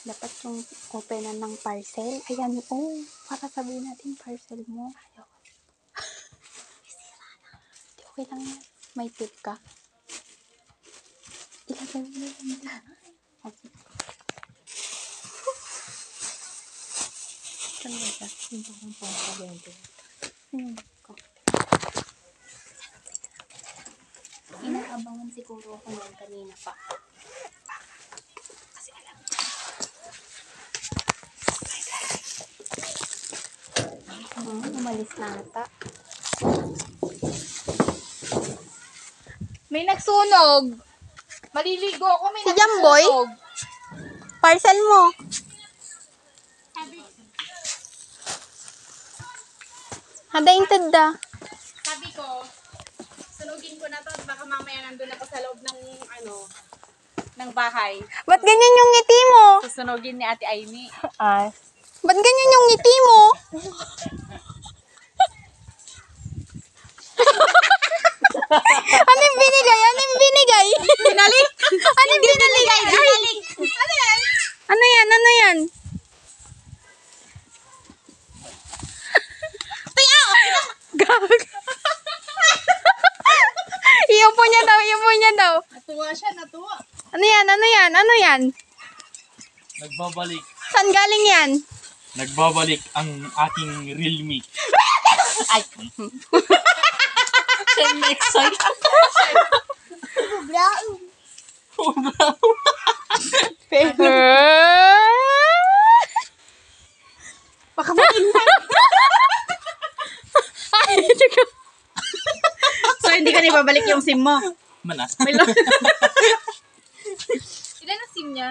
Dapat yung openan ng parcel. Ayan, oh. Para sabihin natin parcel mo. Ayaw. Okay lang yan. May tip ka. Ilagay mo lang. Okay. Saan ba siya? Hindi ko pang pagawin. Inaabangan siguro ako ng kanina pa. Kasi alam ko. Umalis na ata. May nagsunog. Maliligo ako, may Si Jamboy? nagsunog. Parcel mo. Hadaintad da. Sabi ko, sunugin ko na to. Baka mamaya nandun ako sa loob ng, ng bahay. Ba't ganyan yung ngiti mo? Susunugin ni Ate Aimee. Ba't ganyan yung ngiti mo? Ano yung binigay? Ano yung binigay? Binalik? Ano yung binigay? Binalik. Ano yan? Ano yan? Ano yan? Gag. Iupo niya daw, iupo niya daw. Natuwa siya, natuwa. Ano yan? Ano yan? Ano yan? Nagbabalik. Saan galing yan? Nagbabalik ang aking Realme. Ay. Siya na-excite. Baka matingnan. Ay, teka. So, hindi ka na ibabalik yung SIM mo? Manas. Ilan ang SIM niya?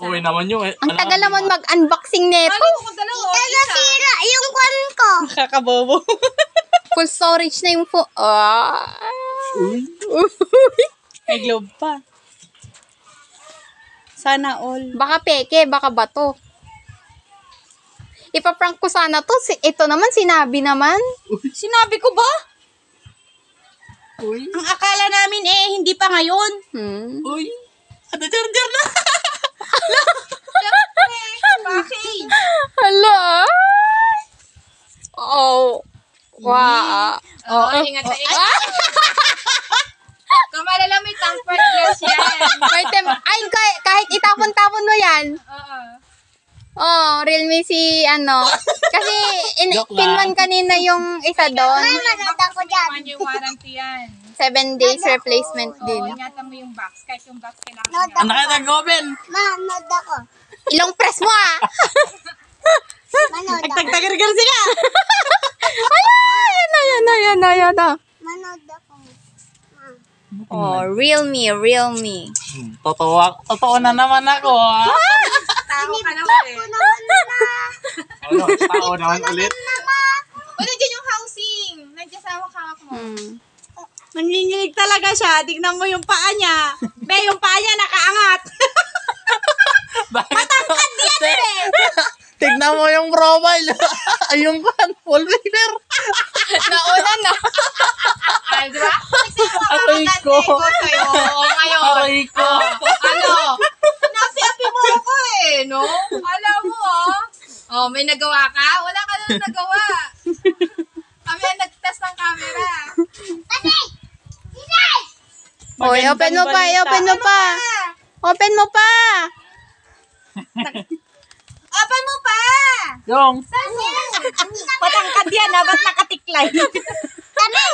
Uwi naman yung Ang tagal naman mag-unboxing neto. Ano ko dalawa? Nasira yung kwan ko. Kakabobo. Full storage na yung phone. May globe pa. Sana all. Baka peke, baka bato. Ipaprank ko sana to. Ito naman, sinabi naman. Sinabi ko ba? Uy. Ang akala namin hindi pa ngayon. Uy. Ada charger na. Bakit? Hala. Oh. Wow. Oo, ingat na ingat. Kamala lang may tempered glass yan. Ay, kahit itapon-tapon mo yan. Oo. Oh, Realme si Kasi Joke lang. pinman kanina yung isa doon. Yung warranty yan. 7 days replacement din. Oo, ingatan mo yung box. Kahit yung box kailangan niya. Anak ka nag-open. Ilong press mo ah. Nagtagtagargar sila. Ala, yan na. Oh, Realme. Totoo na naman ako. Tao ka na ulit. Tao naman ulit. Wala dyan yung housing. Nandiyan sa hawak mo. Nanginginig talaga siya. Tignan mo yung paa niya. Be, yung paa niya nakaangat. Matangkad yan Tignan mo yung profile. Ay, yung wallpaper. Nauna na. Ay, di ba? Aray ko. Sa'yo. Oo, ngayon. Aray ko. Napi-api mo ako no? Alam mo, Oh, may nagawa ka? Wala ka na nagawa. Kami ang nag-test ng camera. Oy, open mo pa. Open mo pa. Open mo pa! Yung. Patangkad yan ha. Ba't nakatiklay?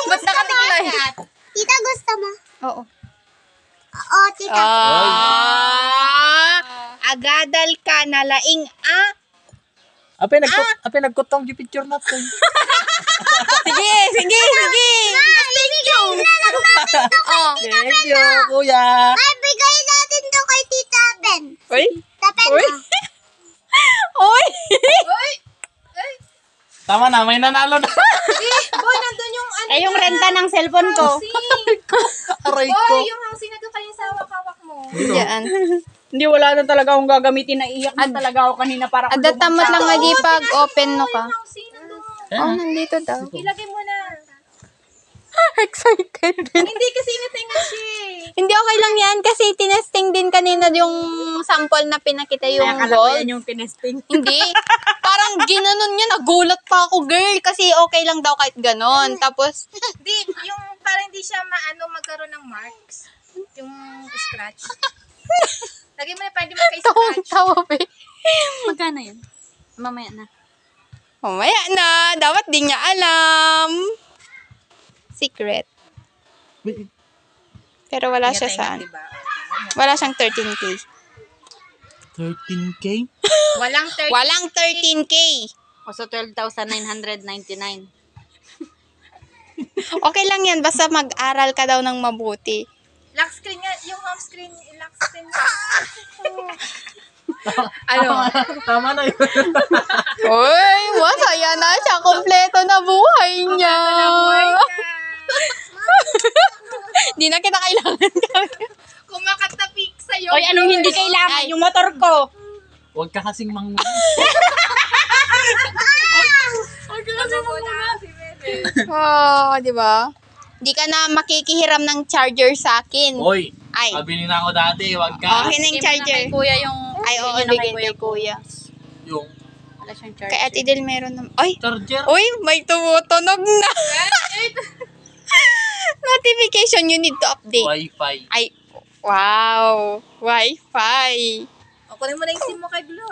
Ba't nakatiklay? Tita, gusto mo? Oo. Oo, tita. Agadal ka na laing Ape nagkutong yung picture natin. Sige. Oh. Thank you, kuya. Ay, bigay natin to kay Tita Ben. Oy. Tapen Uy. mo. Oy. Uy! Tama na, may nanalo na. Boy, nandun yung Yung renta ng cellphone ko. housing. Aray ko. Boy, yung housing na doon kayo sa hawak-hawak mo. Yan. Hindi, wala na talaga akong gagamitin. Naiyak na talaga ako kanina para kung Adatamot lang nga di pag open no ka. Yung housing nandun. Oh, nandito daw. Ilagay mo na. Excited din. Hindi kasi ingat siya eh. Hindi, okay lang yan kasi tinesting din kanina yung sample na pinakita yung gold. yung tinesting. Hindi. Parang ginanon niya, nagulat pa ako, girl. Kasi okay lang daw kahit ganon. Tapos, Hindi, yung parang hindi siya magkaroon ng marks. Yung scratch. Lagay mo na parang hindi magka-scratch. tawa ba? Magkano yun? Mamaya na. Mamaya na. Dapat di niya alam. Secret. Pero wala siya saan. Diba? Wala siyang 13K. 13K? Walang 30. Walang 13K. O so 12,999. Okay lang yan. Basta mag-aral ka daw ng mabuti. Lock screen nga. Yung home screen. Lock screen nga. Ano? Tama na yun. Uy, masaya na siya. Kompleto na buhay niya. Di na kita kailangan kami. Kumakatapik sa'yo. Oy, anong hindi kailangan? Yung motor ko. Huwag ka kasing Oh, di ba? Di ka na makikihiram ng charger sa akin. Hoy, Ay, kabili na ako dati. Huwag ka. okay na yung charger. Kuya yung... Ay, oo, Bigyan na bigay kay kuya. Yung Wala siyang charger. Kay Ate Del meron naman. Ay, charger. uy, may tumutunog na. Notification, you need to update. Wi-Fi. Ay, wow. Wi-Fi. O, kunin mo na yung SIM mo kay Glo.